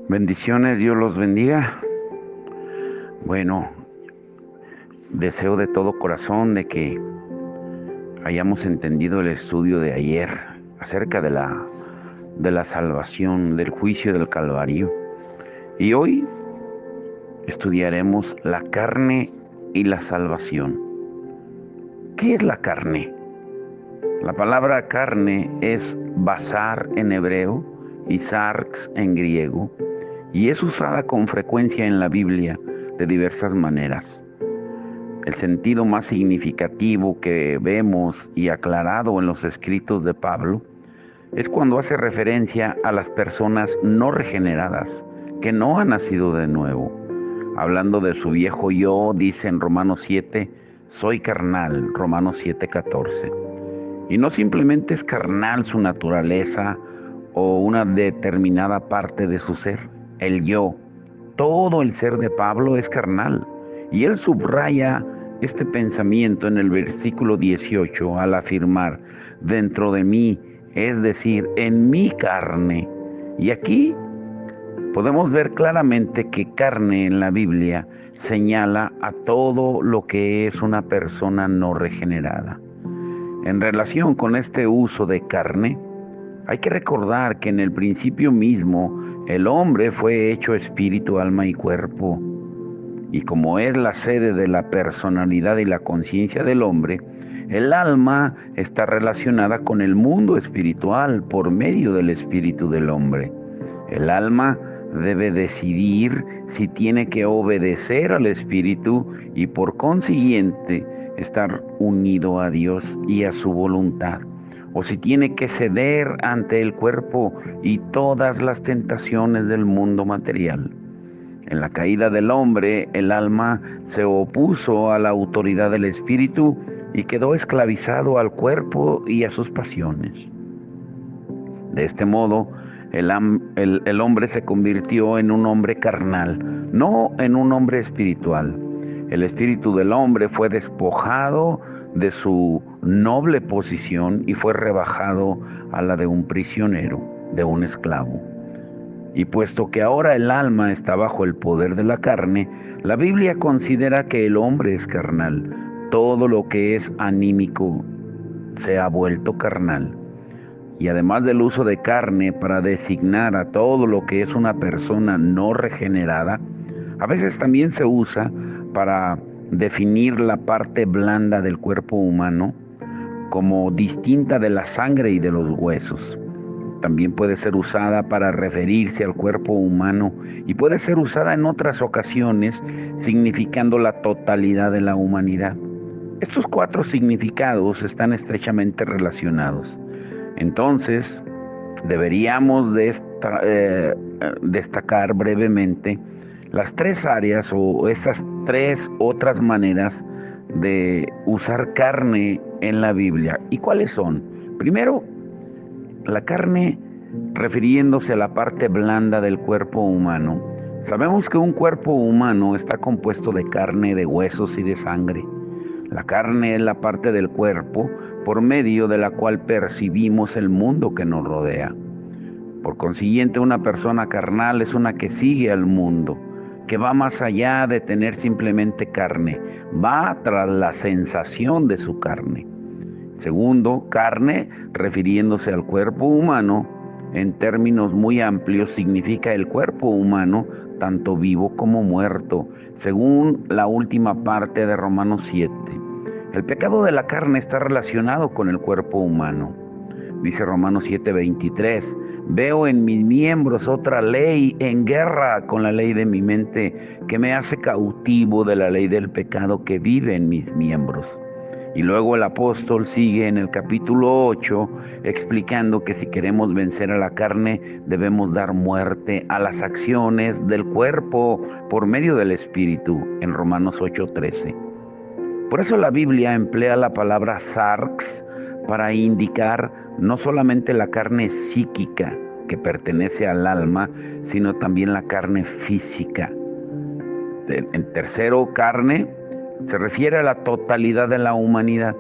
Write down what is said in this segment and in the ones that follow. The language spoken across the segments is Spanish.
Bendiciones, Dios los bendiga. Bueno, deseo de todo corazón de que hayamos entendido el estudio de ayer acerca de la salvación, del juicio del Calvario. Y hoy estudiaremos la carne y la salvación. ¿Qué es la carne? La palabra carne es basar en hebreo y sarx en griego, y es usada con frecuencia en la Biblia de diversas maneras. El sentido más significativo que vemos y aclarado en los escritos de Pablo es cuando hace referencia a las personas no regeneradas, que no han nacido de nuevo. Hablando de su viejo yo, dice en Romanos 7, soy carnal, Romanos 7:14. Y no simplemente es carnal su naturaleza o una determinada parte de su ser, el yo. Todo el ser de Pablo es carnal. Y él subraya este pensamiento en el versículo 18 al afirmar, dentro de mí, es decir, en mi carne. Y aquí podemos ver claramente que carne en la Biblia señala a todo lo que es una persona no regenerada. En relación con este uso de carne, hay que recordar que en el principio mismo el hombre fue hecho espíritu, alma y cuerpo. Y como es la sede de la personalidad y la conciencia del hombre, el alma está relacionada con el mundo espiritual por medio del espíritu del hombre. El alma debe decidir si tiene que obedecer al espíritu y por consiguiente estar unido a Dios y a su voluntad, o si tiene que ceder ante el cuerpo y todas las tentaciones del mundo material. En la caída del hombre, el alma se opuso a la autoridad del espíritu y quedó esclavizado al cuerpo y a sus pasiones. De este modo, el hombre se convirtió en un hombre carnal, no en un hombre espiritual. El espíritu del hombre fue despojado de su noble posición y fue rebajado a la de un prisionero, de un esclavo. Y puesto que ahora el alma está bajo el poder de la carne, la Biblia considera que el hombre es carnal. Todo lo que es anímico se ha vuelto carnal. Y además del uso de carne para designar a todo lo que es una persona no regenerada, a veces también se usa para definir la parte blanda del cuerpo humano como distinta de la sangre y de los huesos. También puede ser usada para referirse al cuerpo humano y puede ser usada en otras ocasiones significando la totalidad de la humanidad. Estos cuatro significados están estrechamente relacionados. Entonces, deberíamos destacar brevemente las tres áreas o estas tres otras maneras de usar carne en la Biblia. ¿Y cuáles son? Primero, la carne refiriéndose a la parte blanda del cuerpo humano. Sabemos que un cuerpo humano está compuesto de carne, de huesos y de sangre. La carne es la parte del cuerpo por medio de la cual percibimos el mundo que nos rodea. Por consiguiente, una persona carnal es una que sigue al mundo, que va más allá de tener simplemente carne, va tras la sensación de su carne. Segundo, carne, refiriéndose al cuerpo humano, en términos muy amplios, significa el cuerpo humano, tanto vivo como muerto, según la última parte de Romanos 7. El pecado de la carne está relacionado con el cuerpo humano. Dice Romanos 7:23, veo en mis miembros otra ley en guerra con la ley de mi mente, que me hace cautivo de la ley del pecado que vive en mis miembros. Y luego el apóstol sigue en el capítulo 8 explicando que si queremos vencer a la carne debemos dar muerte a las acciones del cuerpo por medio del espíritu, en Romanos 8:13. Por eso la Biblia emplea la palabra sarx para indicar no solamente la carne psíquica que pertenece al alma, sino también la carne física. En tercero, carne se refiere a la totalidad de la humanidad.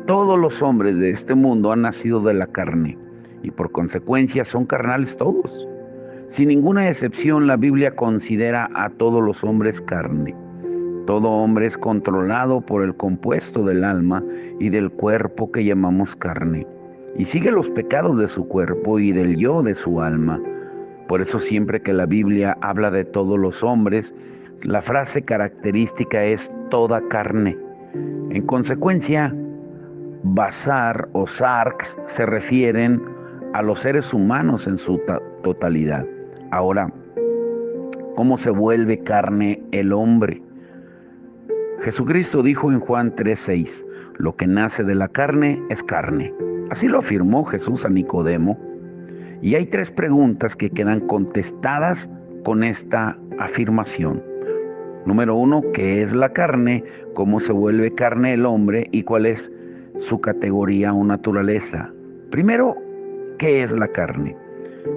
Todos los hombres de este mundo han nacido de la carne y por consecuencia son carnales todos. Sin ninguna excepción, la Biblia considera a todos los hombres carne. Todo hombre es controlado por el compuesto del alma y del cuerpo que llamamos carne, y sigue los pecados de su cuerpo y del yo de su alma. Por eso siempre que la Biblia habla de todos los hombres, la frase característica es toda carne. En consecuencia, basar o sarx se refieren a los seres humanos en su totalidad. Ahora, ¿cómo se vuelve carne el hombre? Jesucristo dijo en Juan 3:6, lo que nace de la carne es carne. Así lo afirmó Jesús a Nicodemo. Y hay 3 preguntas que quedan contestadas con esta afirmación. Número 1, ¿qué es la carne? ¿Cómo se vuelve carne el hombre? ¿Y cuál es su categoría o naturaleza? Primero, ¿qué es la carne?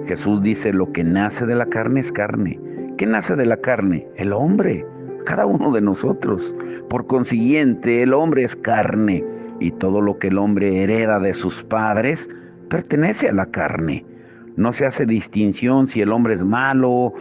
Jesús dice, lo que nace de la carne es carne. ¿Qué nace de la carne? El hombre, cada uno de nosotros. Por consiguiente, el hombre es carne, y todo lo que el hombre hereda de sus padres pertenece a la carne. No se hace distinción si el hombre es malo,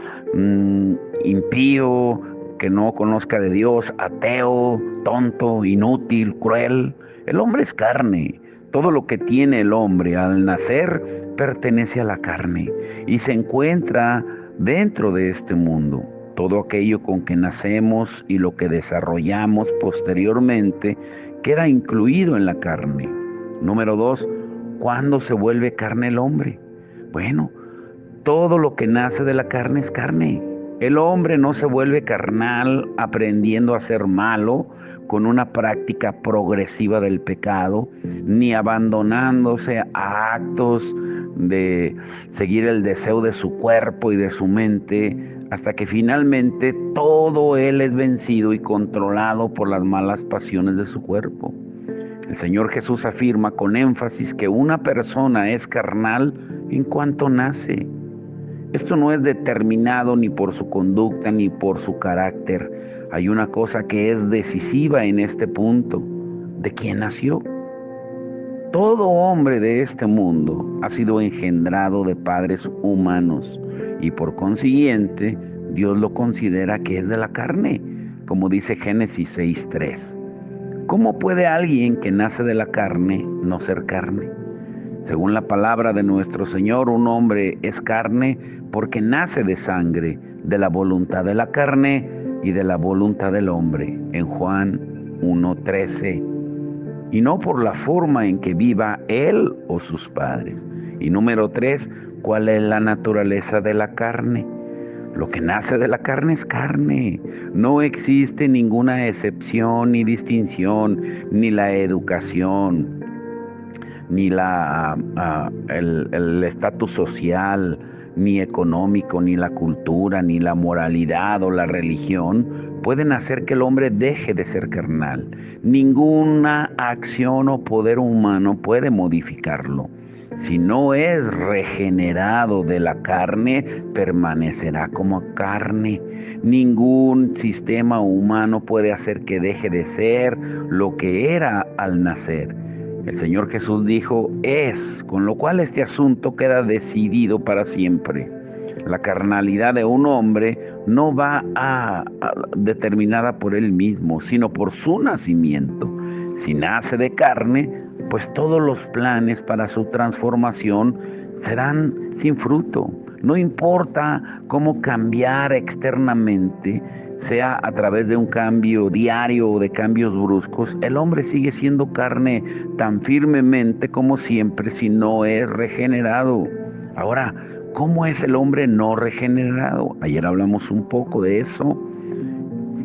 impío, que no conozca de Dios, ateo, tonto, inútil, cruel. El hombre es carne. Todo lo que tiene el hombre al nacer pertenece a la carne y se encuentra dentro de este mundo. Todo aquello con que nacemos y lo que desarrollamos posteriormente queda incluido en la carne. Número 2, ¿cuándo se vuelve carne el hombre? Bueno, todo lo que nace de la carne es carne. El hombre no se vuelve carnal aprendiendo a ser malo con una práctica progresiva del pecado, ni abandonándose a actos de seguir el deseo de su cuerpo y de su mente, hasta que finalmente todo él es vencido y controlado por las malas pasiones de su cuerpo. El Señor Jesús afirma con énfasis que una persona es carnal en cuanto nace. Esto no es determinado ni por su conducta ni por su carácter. Hay una cosa que es decisiva en este punto: ¿de quién nació? Todo hombre de este mundo ha sido engendrado de padres humanos y por consiguiente Dios lo considera que es de la carne, como dice Génesis 6:3. ¿Cómo puede alguien que nace de la carne no ser carne? Según la palabra de nuestro Señor, un hombre es carne porque nace de sangre, de la voluntad de la carne y de la voluntad del hombre, en Juan 1:13, y no por la forma en que viva él o sus padres. Y número 3, ¿cuál es la naturaleza de la carne? Lo que nace de la carne es carne. No existe ninguna excepción ni distinción, ni la educación, ni el estatus social, ni económico, ni la cultura, ni la moralidad o la religión pueden hacer que el hombre deje de ser carnal. Ninguna acción o poder humano puede modificarlo. Si no es regenerado de la carne, permanecerá como carne. Ningún sistema humano puede hacer que deje de ser lo que era al nacer. El Señor Jesús dijo, es, con lo cual este asunto queda decidido para siempre. La carnalidad de un hombre no va determinada por él mismo, sino por su nacimiento. Si nace de carne, pues todos los planes para su transformación serán sin fruto. No importa cómo cambiar externamente, sea a través de un cambio diario o de cambios bruscos, el hombre sigue siendo carne tan firmemente como siempre si no es regenerado. Ahora, ¿cómo es el hombre no regenerado? Ayer hablamos un poco de eso.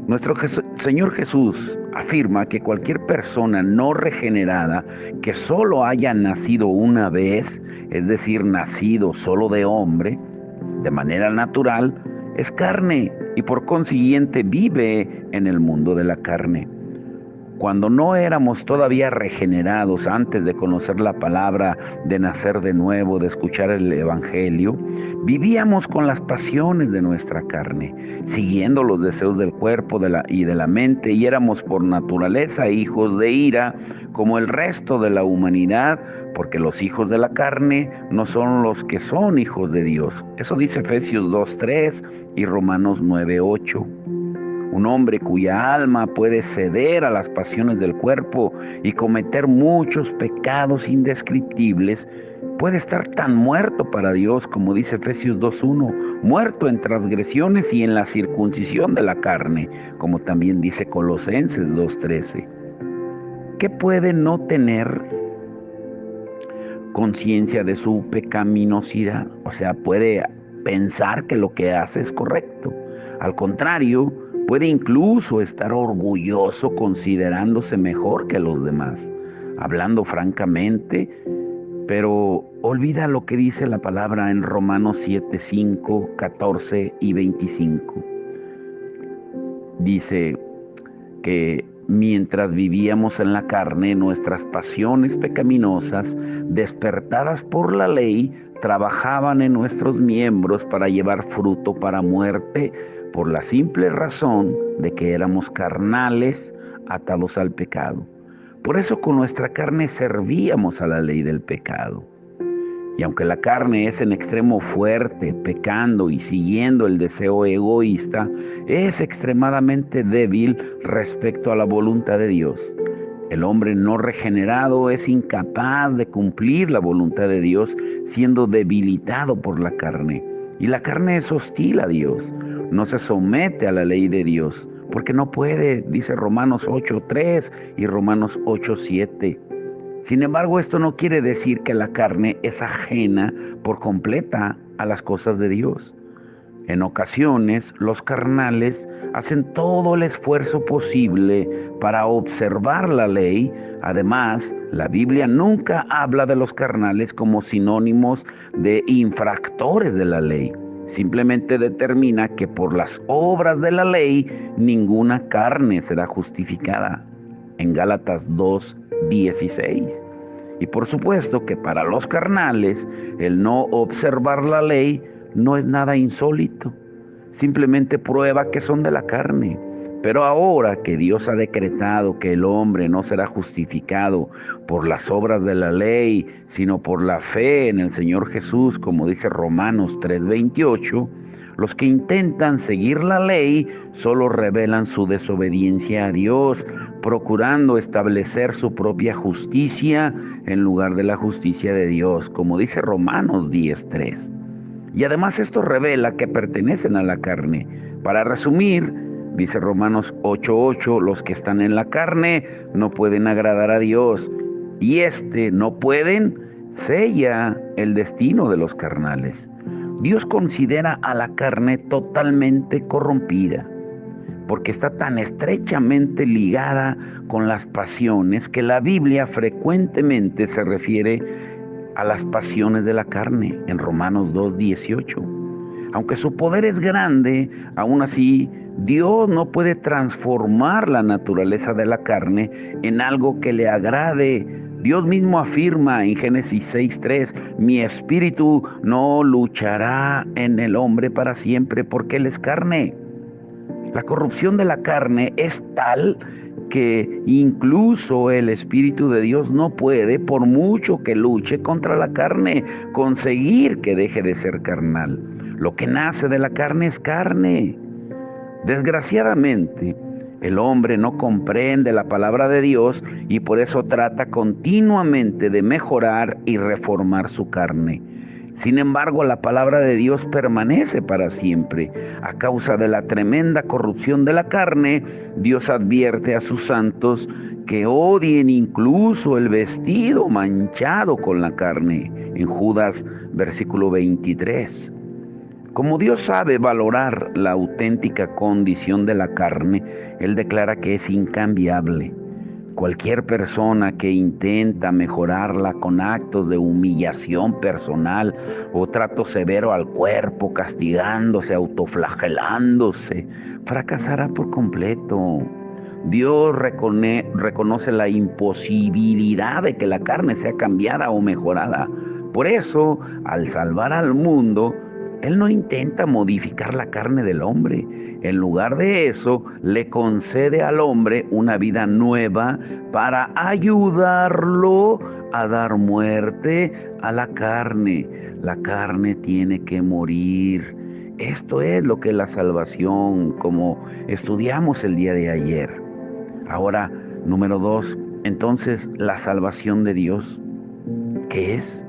Nuestro Señor Jesús afirma que cualquier persona no regenerada que solo haya nacido una vez, es decir, nacido solo de hombre, de manera natural, es carne y por consiguiente vive en el mundo de la carne. Cuando no éramos todavía regenerados antes de conocer la palabra, de nacer de nuevo, de escuchar el Evangelio, vivíamos con las pasiones de nuestra carne, siguiendo los deseos del cuerpo y de la mente, y éramos por naturaleza hijos de ira, como el resto de la humanidad, porque los hijos de la carne no son los que son hijos de Dios. Eso dice Efesios 2:3 y Romanos 9:8. Un hombre cuya alma puede ceder a las pasiones del cuerpo y cometer muchos pecados indescriptibles, puede estar tan muerto para Dios como dice Efesios 2:1, muerto en transgresiones y en la circuncisión de la carne, como también dice Colosenses 2:13. ¿Qué puede no tener conciencia de su pecaminosidad? O sea, puede pensar que lo que hace es correcto. Al contrario, puede incluso estar orgulloso considerándose mejor que los demás, hablando francamente, pero olvida lo que dice la palabra en Romanos 7:5, 14 y 25. Dice que mientras vivíamos en la carne, nuestras pasiones pecaminosas, despertadas por la ley, trabajaban en nuestros miembros para llevar fruto para muerte, por la simple razón de que éramos carnales, atados al pecado. Por eso con nuestra carne servíamos a la ley del pecado. Y aunque la carne es en extremo fuerte, pecando y siguiendo el deseo egoísta, es extremadamente débil respecto a la voluntad de Dios. El hombre no regenerado es incapaz de cumplir la voluntad de Dios, siendo debilitado por la carne. Y la carne es hostil a Dios, no se somete a la ley de Dios, porque no puede, dice Romanos 8:3 y Romanos 8:7. Sin embargo, esto no quiere decir que la carne es ajena por completa a las cosas de Dios. En ocasiones, los carnales hacen todo el esfuerzo posible para observar la ley. Además, la Biblia nunca habla de los carnales como sinónimos de infractores de la ley. Simplemente determina que por las obras de la ley ninguna carne será justificada. En Gálatas 2:16. Y por supuesto que para los carnales el no observar la ley no es nada insólito, simplemente prueba que son de la carne. Pero ahora que Dios ha decretado que el hombre no será justificado por las obras de la ley, sino por la fe en el Señor Jesús, como dice Romanos 3:28, los que intentan seguir la ley solo revelan su desobediencia a Dios, procurando establecer su propia justicia en lugar de la justicia de Dios, como dice Romanos 10:3. Y además esto revela que pertenecen a la carne. Para resumir, dice Romanos 8:8, los que están en la carne no pueden agradar a Dios, y no pueden sella el destino de los carnales. Dios considera a la carne totalmente corrompida, porque está tan estrechamente ligada con las pasiones que la Biblia frecuentemente se refiere a las pasiones de la carne en Romanos 2:18. Aunque su poder es grande, aún así Dios no puede transformar la naturaleza de la carne en algo que le agrade. Dios mismo afirma en Génesis 6:3, mi espíritu no luchará en el hombre para siempre porque él es carne. La corrupción de la carne es tal que incluso el Espíritu de Dios no puede, por mucho que luche contra la carne, conseguir que deje de ser carnal. Lo que nace de la carne es carne. Desgraciadamente, el hombre no comprende la palabra de Dios y por eso trata continuamente de mejorar y reformar su carne. Sin embargo, la palabra de Dios permanece para siempre. A causa de la tremenda corrupción de la carne, Dios advierte a sus santos que odien incluso el vestido manchado con la carne. En Judas, versículo 23. Como Dios sabe valorar la auténtica condición de la carne, Él declara que es incambiable. Cualquier persona que intenta mejorarla con actos de humillación personal o trato severo al cuerpo, castigándose, autoflagelándose, fracasará por completo. Dios reconoce la imposibilidad de que la carne sea cambiada o mejorada. Por eso, al salvar al mundo, Él no intenta modificar la carne del hombre. En lugar de eso, le concede al hombre una vida nueva para ayudarlo a dar muerte a la carne. La carne tiene que morir. Esto es lo que es la salvación, como estudiamos el día de ayer. Ahora, número 2, entonces, la salvación de Dios, ¿qué es?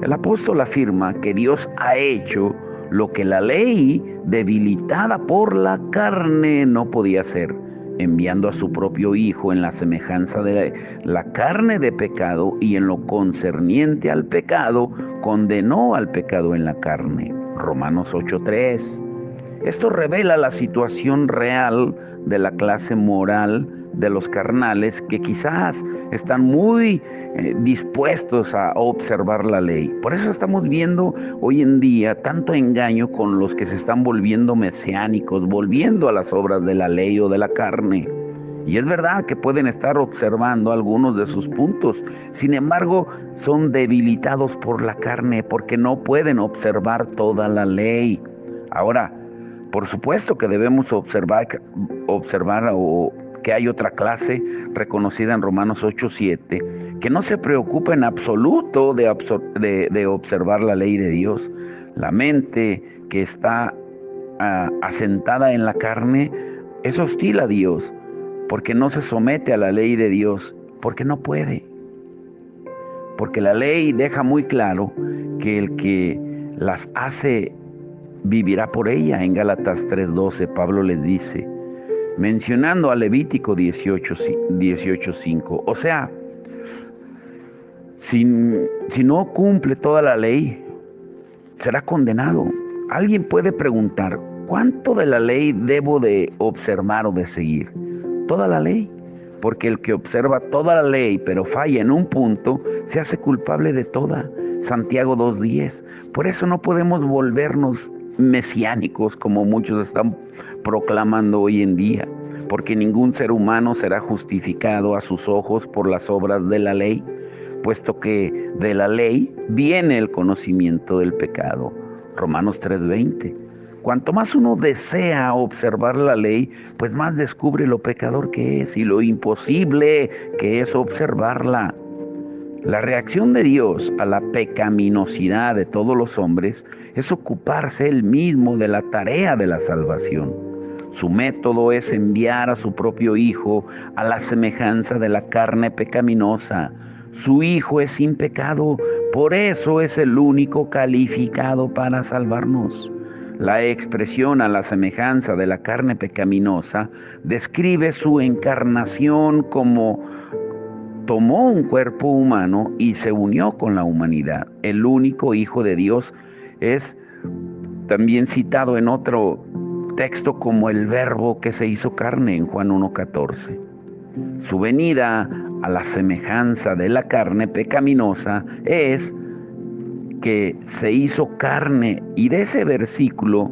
El apóstol afirma que Dios ha hecho lo que la ley, debilitada por la carne, no podía hacer, enviando a su propio Hijo en la semejanza de la carne de pecado, y en lo concerniente al pecado, condenó al pecado en la carne. Romanos 8:3. Esto revela la situación real de la clase moral de los carnales, que quizás están muy dispuestos a observar la ley. Por eso estamos viendo hoy en día tanto engaño con los que se están volviendo mesiánicos, volviendo a las obras de la ley o de la carne. Y es verdad que pueden estar observando algunos de sus puntos, sin embargo, son debilitados por la carne porque no pueden observar toda la ley. Ahora, por supuesto que debemos observar o que hay otra clase reconocida en Romanos 8:7, que no se preocupa en absoluto de observar la ley de Dios. La mente que está asentada en la carne es hostil a Dios, porque no se somete a la ley de Dios, porque no puede. Porque la ley deja muy claro que el que las hace vivirá por ella. En Gálatas 3:12 Pablo les dice, mencionando a Levítico 18:5, o sea, si no cumple toda la ley, será condenado. Alguien puede preguntar, ¿cuánto de la ley debo de observar o de seguir? Toda la ley, porque el que observa toda la ley pero falla en un punto, se hace culpable de toda. Santiago 2:10. Por eso no podemos volvernos mesiánicos como muchos están proclamando hoy en día, porque ningún ser humano será justificado a sus ojos por las obras de la ley, puesto que de la ley viene el conocimiento del pecado. Romanos 3:20. Cuanto más uno desea observar la ley, pues más descubre lo pecador que es y lo imposible que es observarla. La reacción de Dios a la pecaminosidad de todos los hombres es ocuparse Él mismo de la tarea de la salvación. Su método es enviar a su propio Hijo a la semejanza de la carne pecaminosa. Su Hijo es sin pecado, por eso es el único calificado para salvarnos. La expresión a la semejanza de la carne pecaminosa describe su encarnación como tomó un cuerpo humano y se unió con la humanidad. El único Hijo de Dios es también citado en otro texto como el Verbo que se hizo carne en Juan 1:14. Su venida a la semejanza de la carne pecaminosa es que se hizo carne, y de ese versículo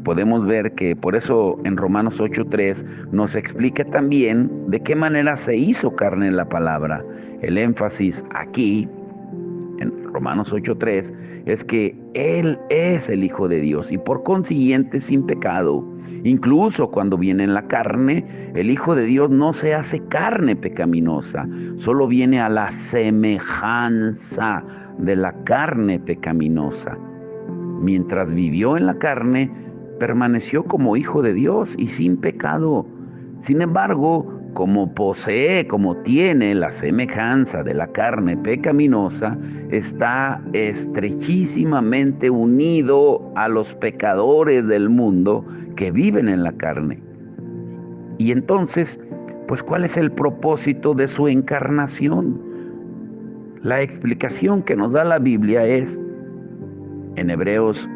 podemos ver que por eso en Romanos 8:3 nos explica también de qué manera se hizo carne la palabra. El énfasis aquí, en Romanos 8:3, es que Él es el Hijo de Dios y por consiguiente sin pecado. Incluso cuando viene en la carne, el Hijo de Dios no se hace carne pecaminosa, solo viene a la semejanza de la carne pecaminosa. Mientras vivió en la carne, permaneció como Hijo de Dios y sin pecado. Sin embargo, como tiene la semejanza de la carne pecaminosa, está estrechísimamente unido a los pecadores del mundo que viven en la carne. Y entonces, pues, ¿cuál es el propósito de su encarnación? La explicación que nos da la Biblia es, en Hebreos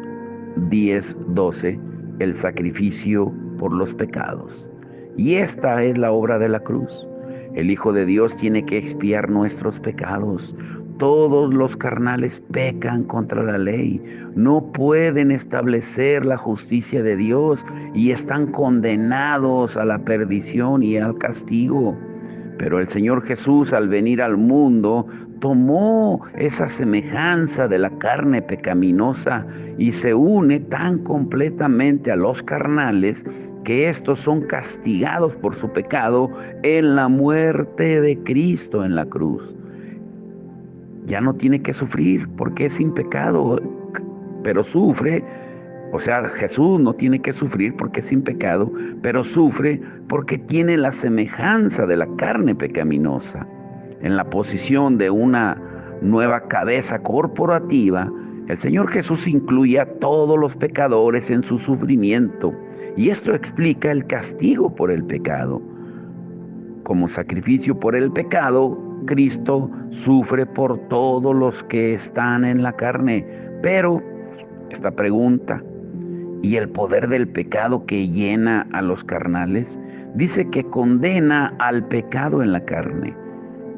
10:12, el sacrificio por los pecados. Y esta es la obra de la cruz. El Hijo de Dios tiene que expiar nuestros pecados. Todos los carnales pecan contra la ley, no pueden establecer la justicia de Dios y están condenados a la perdición y al castigo. Pero el Señor Jesús, al venir al mundo, tomó esa semejanza de la carne pecaminosa y se une tan completamente a los carnales que estos son castigados por su pecado en la muerte de Cristo en la cruz. Ya no tiene que sufrir porque es sin pecado, pero sufre. O sea, Jesús no tiene que sufrir porque es sin pecado, pero sufre porque tiene la semejanza de la carne pecaminosa. En la posición de una nueva cabeza corporativa, el Señor Jesús incluye a todos los pecadores en su sufrimiento, y esto explica el castigo por el pecado. Como sacrificio por el pecado, Cristo sufre por todos los que están en la carne. Pero esta pregunta, ¿y el poder del pecado que llena a los carnales? Dice que condena al pecado en la carne.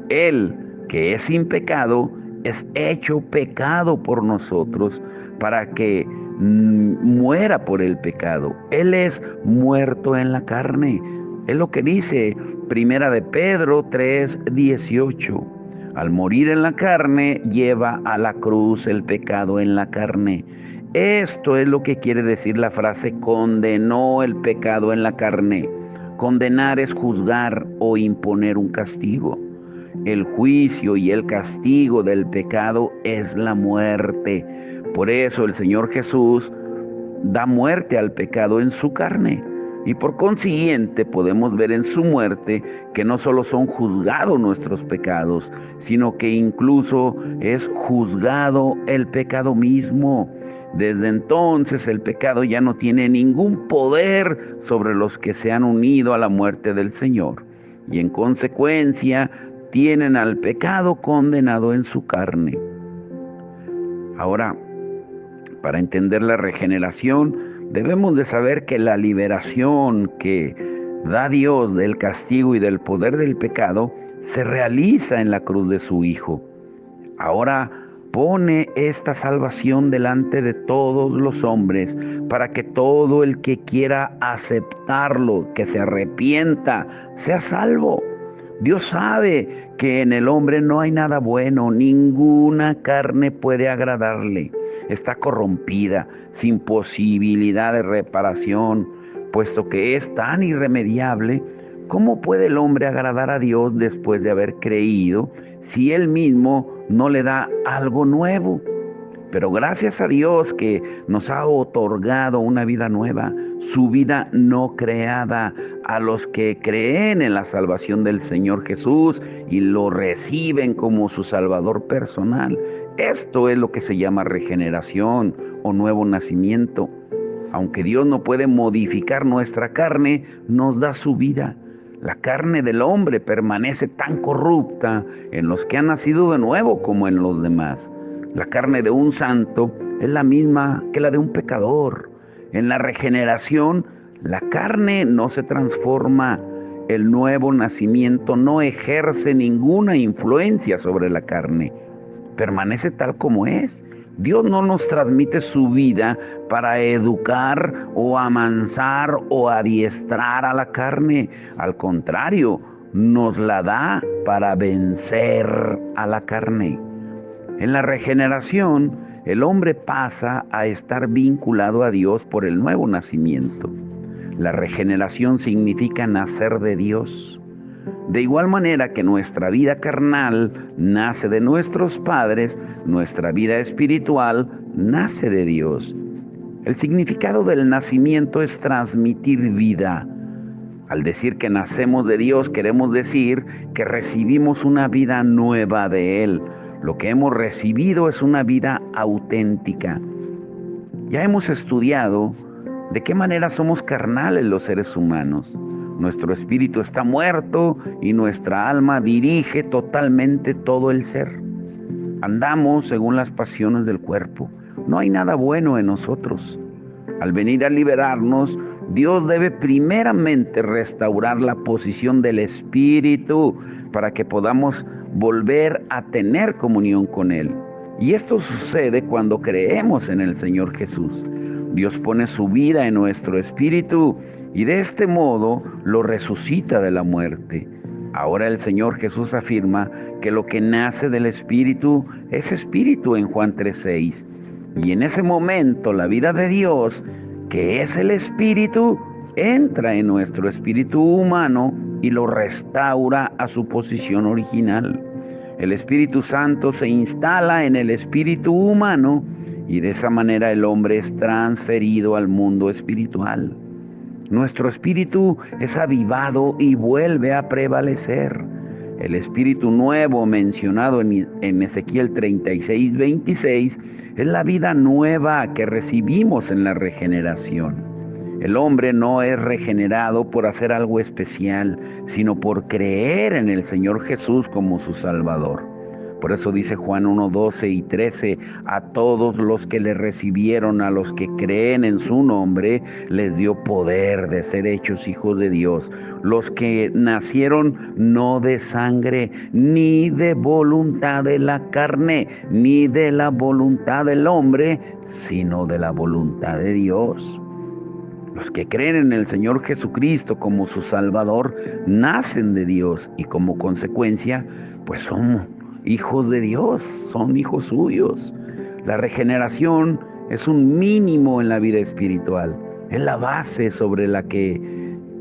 Él, que es sin pecado, es hecho pecado por nosotros para que muera por el pecado. Él es muerto en la carne. Es lo que dice Primera de Pedro 3:18. Al morir en la carne, lleva a la cruz el pecado en la carne. Esto es lo que quiere decir la frase condenó el pecado en la carne. Condenar es juzgar o imponer un castigo. El juicio y el castigo del pecado es la muerte. Por eso el Señor Jesús da muerte al pecado en su carne. Y por consiguiente podemos ver en su muerte que no solo son juzgados nuestros pecados, sino que incluso es juzgado el pecado mismo. Desde entonces el pecado ya no tiene ningún poder sobre los que se han unido a la muerte del Señor, y en consecuencia tienen al pecado condenado en su carne. Ahora, para entender la regeneración, debemos de saber que la liberación que da Dios del castigo y del poder del pecado se realiza en la cruz de su Hijo. Ahora pone esta salvación delante de todos los hombres para que todo el que quiera aceptarlo, que se arrepienta, sea salvo. Dios sabe que en el hombre no hay nada bueno, ninguna carne puede agradarle. Está corrompida, sin posibilidad de reparación, puesto que es tan irremediable. ¿Cómo puede el hombre agradar a Dios después de haber creído si Él mismo no le da algo nuevo? Pero gracias a Dios que nos ha otorgado una vida nueva, su vida no creada, a los que creen en la salvación del Señor Jesús y lo reciben como su Salvador personal. Esto es lo que se llama regeneración o nuevo nacimiento. Aunque Dios no puede modificar nuestra carne, nos da su vida. La carne del hombre permanece tan corrupta en los que han nacido de nuevo como en los demás. La carne de un santo es la misma que la de un pecador. En la regeneración, la carne no se transforma. El nuevo nacimiento no ejerce ninguna influencia sobre la carne. Permanece tal como es. Dios no nos transmite su vida para educar o amansar o adiestrar a la carne. Al contrario, nos la da para vencer a la carne. En la regeneración, el hombre pasa a estar vinculado a Dios por el nuevo nacimiento. La regeneración significa nacer de Dios. De igual manera que nuestra vida carnal nace de nuestros padres, nuestra vida espiritual nace de Dios. El significado del nacimiento es transmitir vida. Al decir que nacemos de Dios, queremos decir que recibimos una vida nueva de Él. Lo que hemos recibido es una vida auténtica. Ya hemos estudiado de qué manera somos carnales los seres humanos. Nuestro espíritu está muerto y nuestra alma dirige totalmente todo el ser. Andamos según las pasiones del cuerpo. No hay nada bueno en nosotros. Al venir a liberarnos, Dios debe primeramente restaurar la posición del espíritu para que podamos volver a tener comunión con Él. Y esto sucede cuando creemos en el Señor Jesús. Dios pone su vida en nuestro espíritu y de este modo lo resucita de la muerte. Ahora el Señor Jesús afirma que lo que nace del Espíritu es Espíritu en Juan 3:6. Y en ese momento la vida de Dios, que es el Espíritu, entra en nuestro espíritu humano y lo restaura a su posición original. El Espíritu Santo se instala en el espíritu humano y de esa manera el hombre es transferido al mundo espiritual. Nuestro espíritu es avivado y vuelve a prevalecer. El espíritu nuevo mencionado en Ezequiel 36:26 es la vida nueva que recibimos en la regeneración. El hombre no es regenerado por hacer algo especial, sino por creer en el Señor Jesús como su Salvador. Por eso dice Juan 1:12 y 13, a todos los que le recibieron, a los que creen en su nombre, les dio poder de ser hechos hijos de Dios. Los que nacieron no de sangre, ni de voluntad de la carne, ni de la voluntad del hombre, sino de la voluntad de Dios. Los que creen en el Señor Jesucristo como su Salvador, nacen de Dios y como consecuencia, pues son hijos de Dios, son hijos suyos. La regeneración es un mínimo en la vida espiritual, es la base sobre la que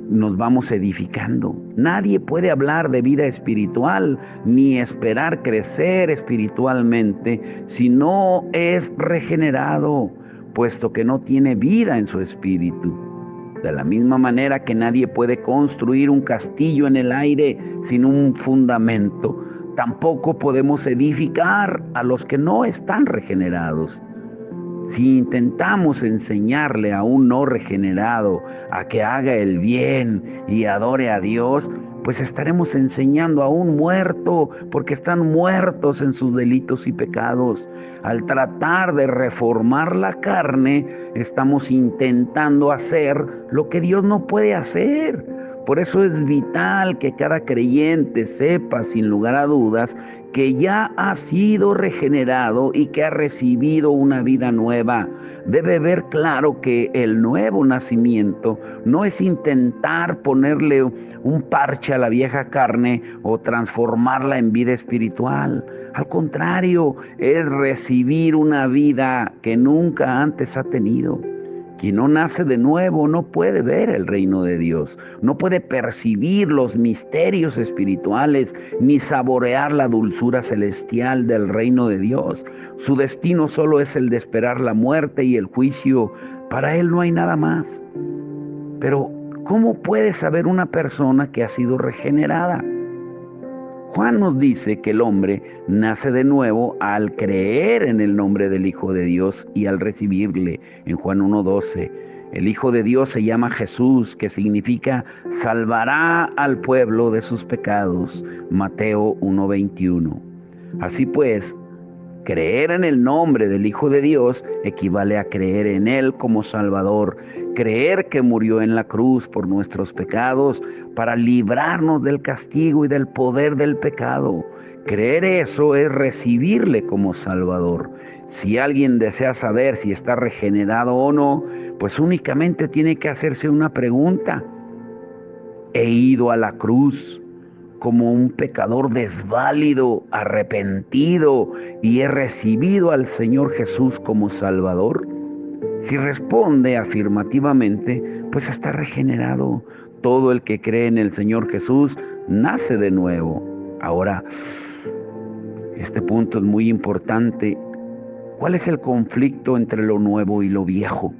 nos vamos edificando. Nadie puede hablar de vida espiritual ni esperar crecer espiritualmente si no es regenerado, puesto que no tiene vida en su espíritu. De la misma manera que nadie puede construir un castillo en el aire sin un fundamento, tampoco podemos edificar a los que no están regenerados. Si intentamos enseñarle a un no regenerado a que haga el bien y adore a Dios, pues estaremos enseñando a un muerto, porque están muertos en sus delitos y pecados. Al tratar de reformar la carne, estamos intentando hacer lo que Dios no puede hacer. Por eso es vital que cada creyente sepa, sin lugar a dudas, que ya ha sido regenerado y que ha recibido una vida nueva. Debe ver claro que el nuevo nacimiento no es intentar ponerle un parche a la vieja carne o transformarla en vida espiritual. Al contrario, es recibir una vida que nunca antes ha tenido. Quien no nace de nuevo no puede ver el reino de Dios, no puede percibir los misterios espirituales, ni saborear la dulzura celestial del reino de Dios. Su destino solo es el de esperar la muerte y el juicio. Para él no hay nada más. Pero, ¿cómo puede saber una persona que ha sido regenerada? Juan nos dice que el hombre nace de nuevo al creer en el nombre del Hijo de Dios y al recibirle. En Juan 1:12, el Hijo de Dios se llama Jesús, que significa salvará al pueblo de sus pecados. Mateo 1:21. Así pues, creer en el nombre del Hijo de Dios equivale a creer en Él como Salvador, creer que murió en la cruz por nuestros pecados para librarnos del castigo y del poder del pecado. Creer eso es recibirle como Salvador. Si alguien desea saber si está regenerado o no, pues únicamente tiene que hacerse una pregunta. ¿He ido a la cruz como un pecador desválido, arrepentido, y he recibido al Señor Jesús como Salvador? Si responde afirmativamente, pues está regenerado. Todo el que cree en el Señor Jesús nace de nuevo. Ahora, este punto es muy importante. ¿Cuál es el conflicto entre lo nuevo y lo viejo?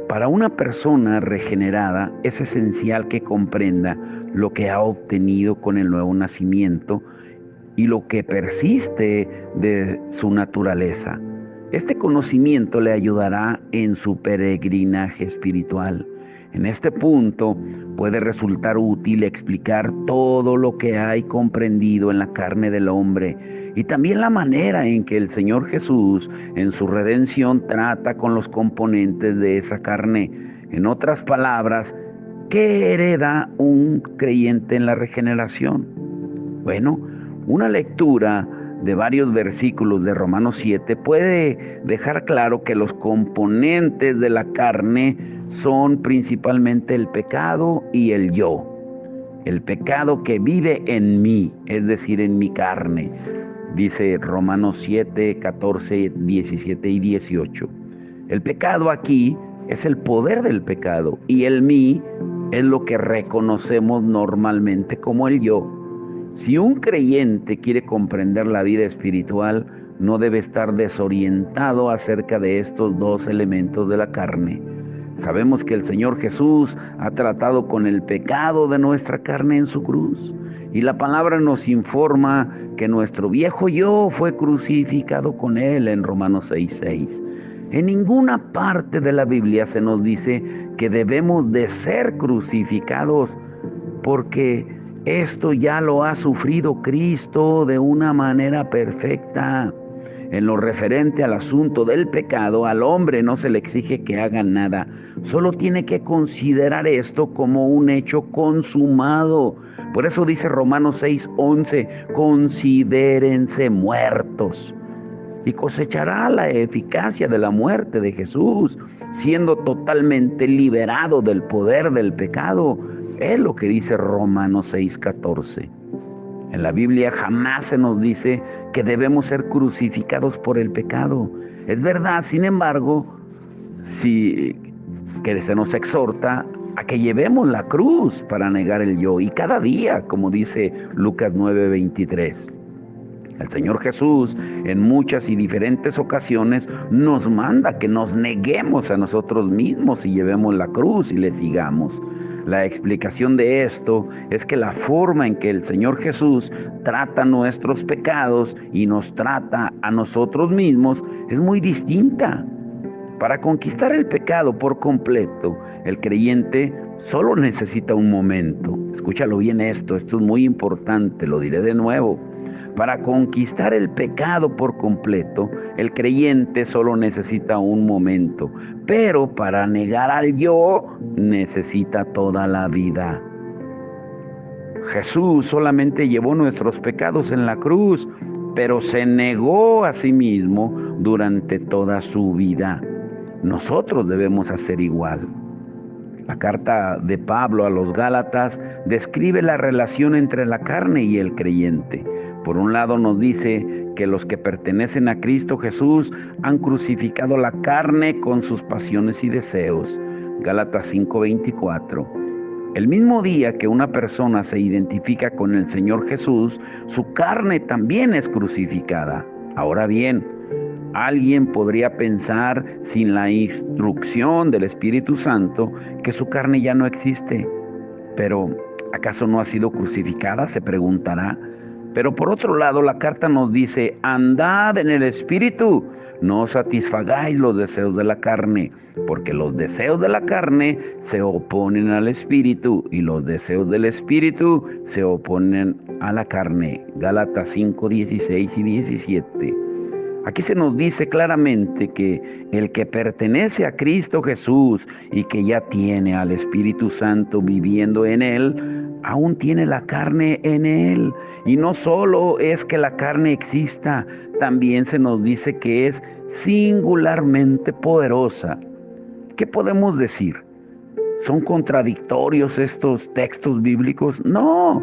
Para una persona regenerada es esencial que comprenda lo que ha obtenido con el nuevo nacimiento y lo que persiste de su naturaleza. Este conocimiento le ayudará en su peregrinaje espiritual. En este punto puede resultar útil explicar todo lo que hay comprendido en la carne del hombre y también la manera en que el Señor Jesús en su redención trata con los componentes de esa carne. En otras palabras, ¿qué hereda un creyente en la regeneración? Bueno, una lectura de varios versículos de Romanos 7 puede dejar claro que los componentes de la carne son principalmente el pecado y el yo. el pecado que vive en mí, es decir, en mi carne. Dice Romanos 7, 14, 17 y 18. El pecado aquí es el poder del pecado y el mí es lo que reconocemos normalmente como el yo. Si un creyente quiere comprender la vida espiritual, no debe estar desorientado acerca de estos dos elementos de la carne. Sabemos que el Señor Jesús ha tratado con el pecado de nuestra carne en su cruz. Y la palabra nos informa que nuestro viejo yo fue crucificado con Él en Romanos 6:6. En ninguna parte de la Biblia se nos dice que debemos de ser crucificados, porque esto ya lo ha sufrido Cristo de una manera perfecta. En lo referente al asunto del pecado, al hombre no se le exige que haga nada. Solo tiene que considerar esto como un hecho consumado. Por eso dice Romanos 6:11, considérense muertos. Y cosechará la eficacia de la muerte de Jesús, siendo totalmente liberado del poder del pecado. Es lo que dice Romanos 6:14. En la Biblia jamás se nos dice que debemos ser crucificados por el pecado. Es verdad, sin embargo, que se nos exhorta a que llevemos la cruz para negar el yo, y cada día, como dice Lucas 9:23. El Señor Jesús en muchas y diferentes ocasiones nos manda que nos neguemos a nosotros mismos y llevemos la cruz y le sigamos. La explicación de esto es que la forma en que el Señor Jesús trata nuestros pecados y nos trata a nosotros mismos es muy distinta. Para conquistar el pecado por completo, el creyente solo necesita un momento. Escúchalo bien esto es muy importante, lo diré de nuevo. Para conquistar el pecado por completo, el creyente solo necesita un momento, pero para negar al yo necesita toda la vida. Jesús solamente llevó nuestros pecados en la cruz, pero se negó a sí mismo durante toda su vida. Nosotros debemos hacer igual. La carta de Pablo a los Gálatas describe la relación entre la carne y el creyente. Por un lado nos dice que los que pertenecen a Cristo Jesús han crucificado la carne con sus pasiones y deseos. Gálatas 5:24. El mismo día que una persona se identifica con el Señor Jesús, su carne también es crucificada. Ahora bien, alguien podría pensar, sin la instrucción del Espíritu Santo, que su carne ya no existe. Pero, ¿acaso no ha sido crucificada?, se preguntará. Pero por otro lado, la carta nos dice, andad en el Espíritu, no satisfagáis los deseos de la carne, porque los deseos de la carne se oponen al Espíritu y los deseos del Espíritu se oponen a la carne. Gálatas 5:16 y 17. Aquí se nos dice claramente que el que pertenece a Cristo Jesús y que ya tiene al Espíritu Santo viviendo en él, aún tiene la carne en él. Y no solo es que la carne exista, también se nos dice que es singularmente poderosa. ¿Qué podemos decir? ¿Son contradictorios estos textos bíblicos? No.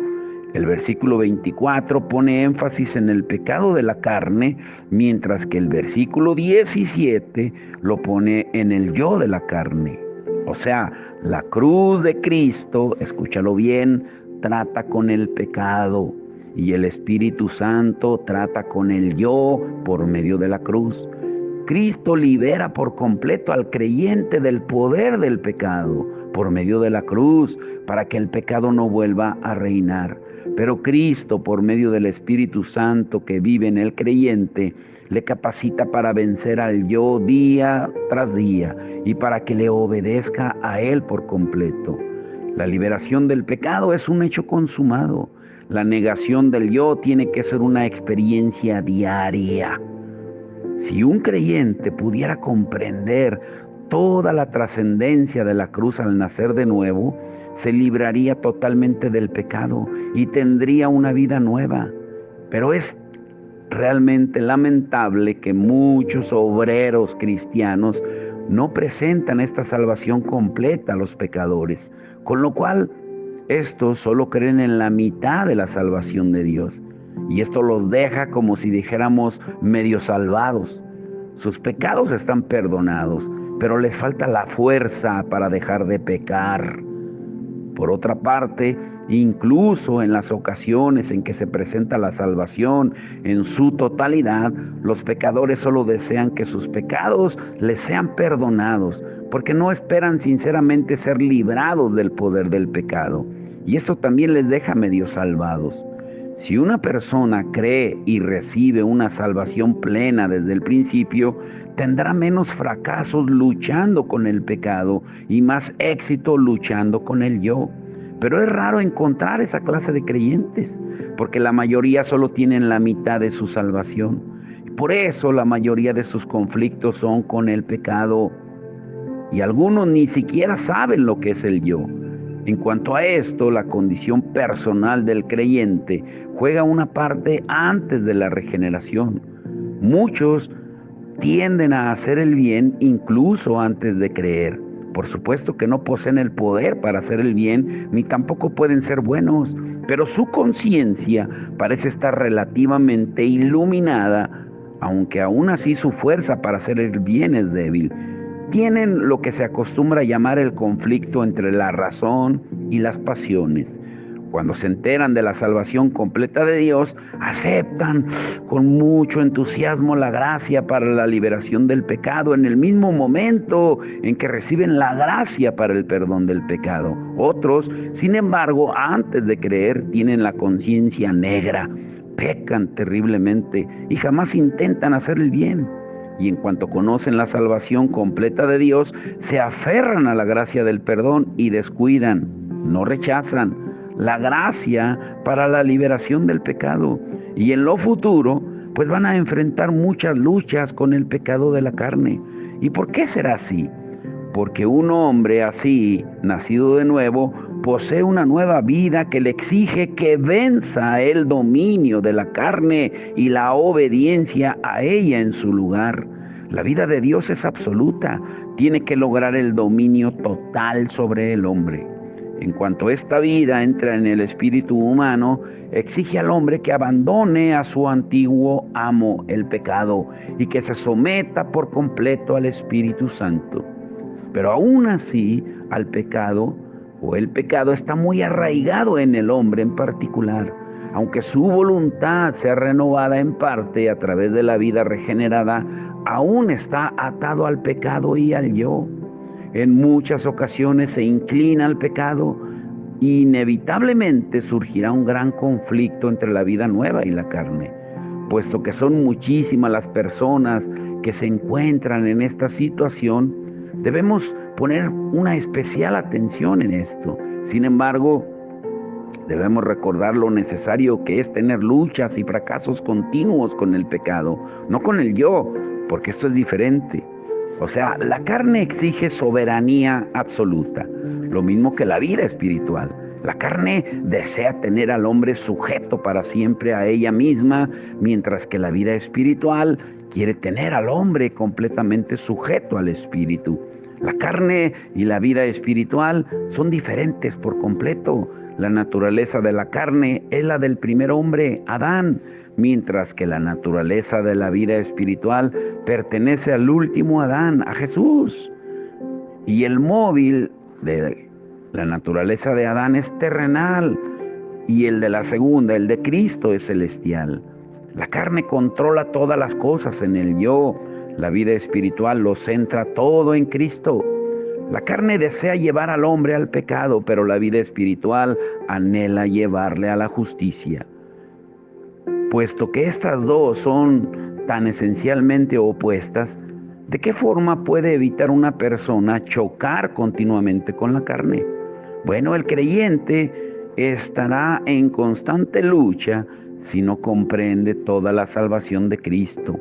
El versículo 24 pone énfasis en el pecado de la carne, mientras que el versículo 17 lo pone en el yo de la carne. O sea, la cruz de Cristo, escúchalo bien, trata con el pecado, y el Espíritu Santo trata con el yo por medio de la cruz. Cristo libera por completo al creyente del poder del pecado por medio de la cruz, para que el pecado no vuelva a reinar. Pero Cristo, por medio del Espíritu Santo que vive en el creyente, le capacita para vencer al yo día tras día y para que le obedezca a Él por completo. La liberación del pecado es un hecho consumado. La negación del yo tiene que ser una experiencia diaria. Si un creyente pudiera comprender toda la trascendencia de la cruz al nacer de nuevo, se libraría totalmente del pecado y tendría una vida nueva. Pero es realmente lamentable que muchos obreros cristianos no presentan esta salvación completa a los pecadores, con lo cual Estos solo creen en la mitad de la salvación de Dios, y esto los deja como si dijéramos medio salvados. Sus pecados están perdonados, pero les falta la fuerza para dejar de pecar. Por otra parte, incluso en las ocasiones en que se presenta la salvación en su totalidad, los pecadores solo desean que sus pecados les sean perdonados, porque no esperan sinceramente ser librados del poder del pecado. Y esto también les deja medio salvados. Si una persona cree y recibe una salvación plena desde el principio, tendrá menos fracasos luchando con el pecado y más éxito luchando con el yo. Pero es raro encontrar esa clase de creyentes, porque la mayoría solo tienen la mitad de su salvación. Por eso la mayoría de sus conflictos son con el pecado. Y algunos ni siquiera saben lo que es el yo. En cuanto a esto, la condición personal del creyente juega una parte antes de la regeneración. Muchos tienden a hacer el bien incluso antes de creer. Por supuesto que no poseen el poder para hacer el bien, ni tampoco pueden ser buenos, pero su conciencia parece estar relativamente iluminada, aunque aún así su fuerza para hacer el bien es débil. Tienen lo que se acostumbra a llamar el conflicto entre la razón y las pasiones. Cuando se enteran de la salvación completa de Dios, aceptan con mucho entusiasmo la gracia para la liberación del pecado en el mismo momento en que reciben la gracia para el perdón del pecado. Otros, sin embargo, antes de creer, tienen la conciencia negra, pecan terriblemente y jamás intentan hacer el bien. Y en cuanto conocen la salvación completa de Dios, se aferran a la gracia del perdón y descuidan, no rechazan, la gracia para la liberación del pecado. Y en lo futuro, pues van a enfrentar muchas luchas con el pecado de la carne. ¿Y por qué será así? Porque un hombre así, nacido de nuevo, posee una nueva vida que le exige que venza el dominio de la carne y la obediencia a ella en su lugar. La vida de Dios es absoluta, tiene que lograr el dominio total sobre el hombre. En cuanto esta vida entra en el espíritu humano, exige al hombre que abandone a su antiguo amo, el pecado, y que se someta por completo al Espíritu Santo. Pero aún así, al pecado, o el pecado está muy arraigado en el hombre en particular, aunque su voluntad sea renovada en parte a través de la vida regenerada, aún está atado al pecado y al yo. En muchas ocasiones se inclina al pecado y inevitablemente surgirá un gran conflicto entre la vida nueva y la carne, puesto que son muchísimas las personas que se encuentran en esta situación. Debemos poner una especial atención en esto. Sin embargo, debemos recordar lo necesario que es tener luchas y fracasos continuos con el pecado, no con el yo, porque esto es diferente. O sea, la carne exige soberanía absoluta, lo mismo que la vida espiritual. La carne desea tener al hombre sujeto para siempre a ella misma, mientras que la vida espiritual quiere tener al hombre completamente sujeto al espíritu. La carne y la vida espiritual son diferentes por completo. La naturaleza de la carne es la del primer hombre, Adán, mientras que la naturaleza de la vida espiritual pertenece al último Adán, a Jesús. Y el móvil de la naturaleza de Adán es terrenal y el de la segunda, el de Cristo, es celestial. La carne controla todas las cosas en el yo. La vida espiritual lo centra todo en Cristo. La carne desea llevar al hombre al pecado, pero la vida espiritual anhela llevarle a la justicia. Puesto que estas dos son tan esencialmente opuestas, ¿de qué forma puede evitar una persona chocar continuamente con la carne? Bueno, el creyente estará en constante lucha si no comprende toda la salvación de Cristo.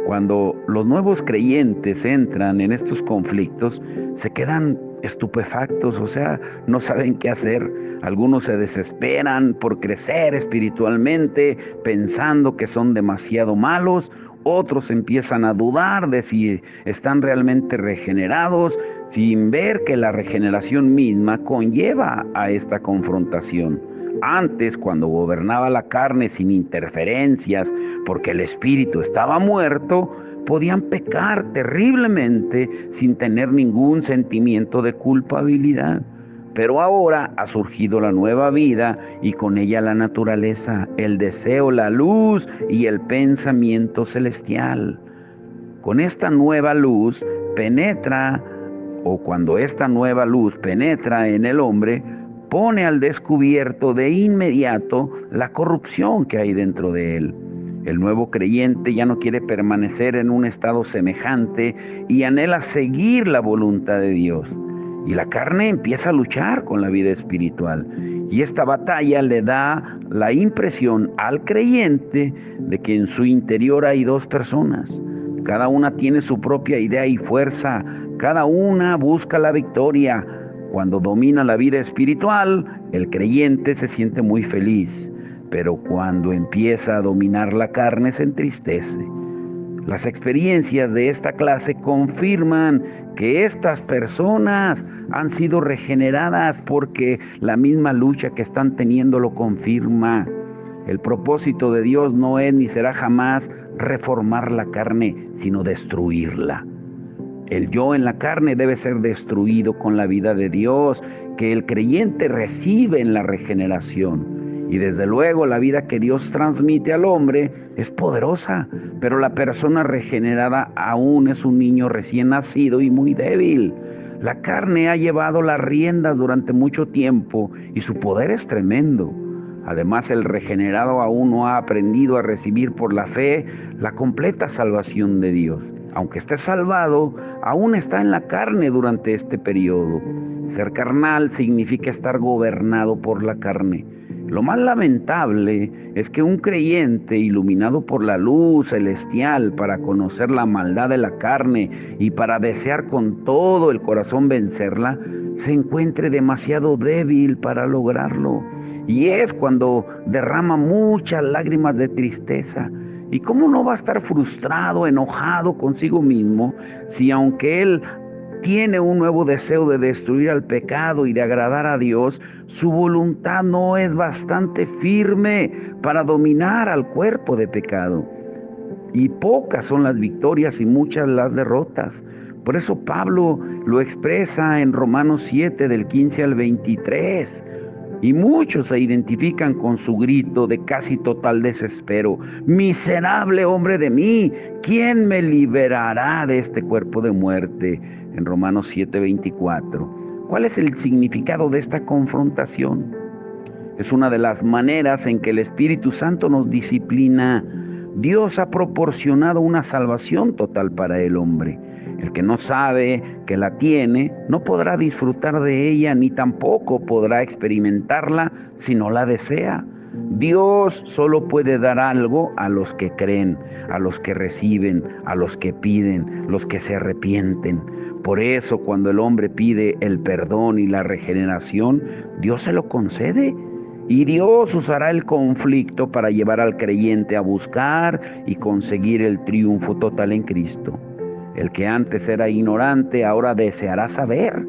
Cuando los nuevos creyentes entran en estos conflictos, se quedan estupefactos, o sea, no saben qué hacer. Algunos se desesperan por crecer espiritualmente, pensando que son demasiado malos. Otros empiezan a dudar de si están realmente regenerados, sin ver que la regeneración misma conlleva a esta confrontación. Antes, cuando gobernaba la carne sin interferencias, porque el espíritu estaba muerto, podían pecar terriblemente sin tener ningún sentimiento de culpabilidad. Pero ahora ha surgido la nueva vida y con ella la naturaleza, el deseo, la luz y el pensamiento celestial. Con esta nueva luz penetra, o cuando esta nueva luz penetra en el hombre, pone al descubierto de inmediato la corrupción que hay dentro de él. El nuevo creyente ya no quiere permanecer en un estado semejante y anhela seguir la voluntad de Dios. Y la carne empieza a luchar con la vida espiritual. Y esta batalla le da la impresión al creyente de que en su interior hay dos personas. Cada una tiene su propia idea y fuerza. Cada una busca la victoria. Cuando domina la vida espiritual, el creyente se siente muy feliz. Pero cuando empieza a dominar la carne, se entristece. Las experiencias de esta clase confirman que estas personas han sido regeneradas porque la misma lucha que están teniendo lo confirma. El propósito de Dios no es ni será jamás reformar la carne, sino destruirla. El yo en la carne debe ser destruido con la vida de Dios que el creyente recibe en la regeneración. Y desde luego la vida que Dios transmite al hombre es poderosa, pero la persona regenerada aún es un niño recién nacido y muy débil. La carne ha llevado las riendas durante mucho tiempo y su poder es tremendo. Además, el regenerado aún no ha aprendido a recibir por la fe la completa salvación de Dios. Aunque esté salvado, aún está en la carne durante este periodo. Ser carnal significa estar gobernado por la carne. Lo más lamentable es que un creyente iluminado por la luz celestial para conocer la maldad de la carne y para desear con todo el corazón vencerla, se encuentre demasiado débil para lograrlo. Y es cuando derrama muchas lágrimas de tristeza. ¿Y cómo no va a estar frustrado, enojado consigo mismo, si aunque él tiene un nuevo deseo de destruir al pecado y de agradar a Dios, su voluntad no es bastante firme para dominar al cuerpo de pecado? Y pocas son las victorias y muchas las derrotas. Por eso Pablo lo expresa en Romanos 7, del 15 al 23. Y muchos se identifican con su grito de casi total desespero. Miserable hombre de mí, ¿quién me liberará de este cuerpo de muerte? En Romanos 7:24. ¿Cuál es el significado de esta confrontación? Es una de las maneras en que el Espíritu Santo nos disciplina. Dios ha proporcionado una salvación total para el hombre. El que no sabe que la tiene no podrá disfrutar de ella ni tampoco podrá experimentarla si no la desea. Dios solo puede dar algo a los que creen, a los que reciben, a los que piden, los que se arrepienten. Por eso cuando el hombre pide el perdón y la regeneración, Dios se lo concede. Y Dios usará el conflicto para llevar al creyente a buscar y conseguir el triunfo total en Cristo. El que antes era ignorante ahora deseará saber.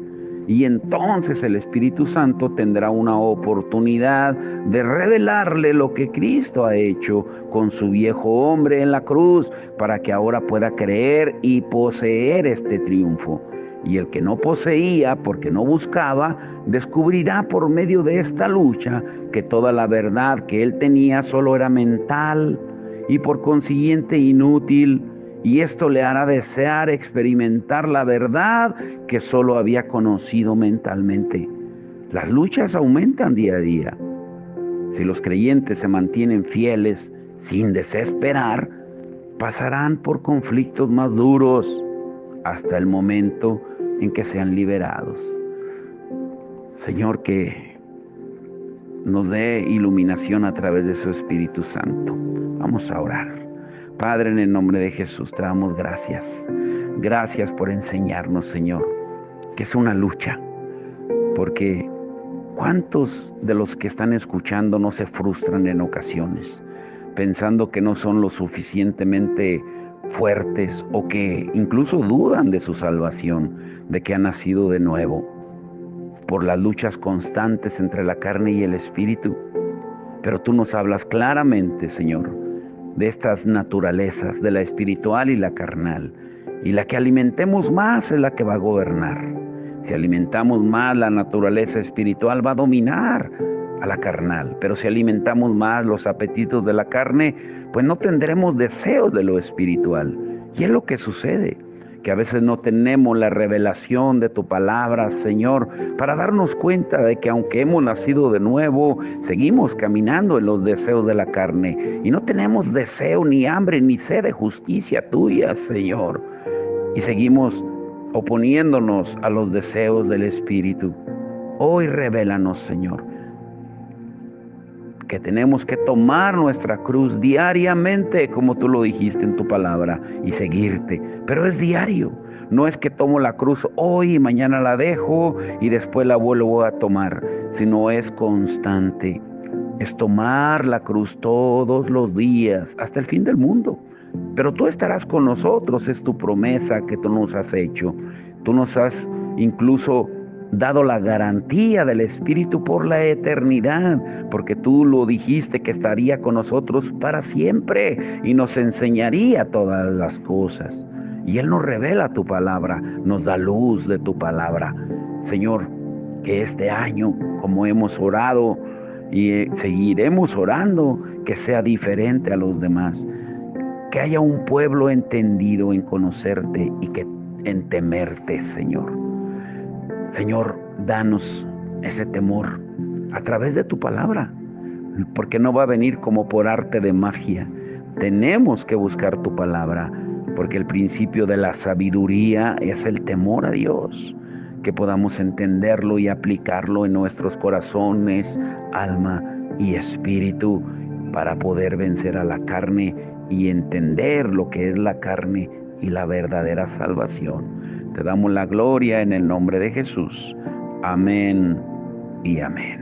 Y entonces el Espíritu Santo tendrá una oportunidad de revelarle lo que Cristo ha hecho con su viejo hombre en la cruz para que ahora pueda creer y poseer este triunfo. Y el que no poseía porque no buscaba, descubrirá por medio de esta lucha que toda la verdad que él tenía solo era mental y por consiguiente inútil. Y esto le hará desear experimentar la verdad que solo había conocido mentalmente. Las luchas aumentan día a día. Si los creyentes se mantienen fieles sin desesperar, pasarán por conflictos más duros hasta el momento en que sean liberados. Señor, que nos dé iluminación a través de su Espíritu Santo. Vamos a orar. Padre, en el nombre de Jesús te damos gracias. Gracias por enseñarnos, Señor, que es una lucha. Porque ¿cuántos de los que están escuchando no se frustran en ocasiones, pensando que no son lo suficientemente fuertes o que incluso dudan de su salvación, de que han nacido de nuevo, por las luchas constantes entre la carne y el espíritu. Pero tú nos hablas claramente, Señor, de estas naturalezas, de la espiritual y la carnal. Y la que alimentemos más es la que va a gobernar. Si alimentamos más la naturaleza espiritual, va a dominar a la carnal. Pero si alimentamos más los apetitos de la carne, pues no tendremos deseos de lo espiritual. Y es lo que sucede, que a veces no tenemos la revelación de tu palabra, Señor, para darnos cuenta de que aunque hemos nacido de nuevo, seguimos caminando en los deseos de la carne y no tenemos deseo, ni hambre, ni sed de justicia tuya, Señor. Y seguimos oponiéndonos a los deseos del Espíritu. Hoy revélanos, Señor, que tenemos que tomar nuestra cruz diariamente, como tú lo dijiste en tu palabra, y seguirte. Pero es diario. No es que tomo la cruz hoy y mañana la dejo y después la vuelvo a tomar, sino es constante. Es tomar la cruz todos los días, hasta el fin del mundo. Pero tú estarás con nosotros, es tu promesa que tú nos has hecho. Tú nos has incluso dado la garantía del Espíritu por la eternidad, porque tú lo dijiste que estaría con nosotros para siempre y nos enseñaría todas las cosas. Y Él nos revela tu palabra, nos da luz de tu palabra. Señor, que este año, como hemos orado y seguiremos orando, que sea diferente a los demás. Que haya un pueblo entendido en conocerte y que en temerte, Señor. Señor, danos ese temor a través de tu palabra, porque no va a venir como por arte de magia. Tenemos que buscar tu palabra, porque el principio de la sabiduría es el temor a Dios, que podamos entenderlo y aplicarlo en nuestros corazones, alma y espíritu, para poder vencer a la carne y entender lo que es la carne y la verdadera salvación. Te damos la gloria en el nombre de Jesús. Amén y amén.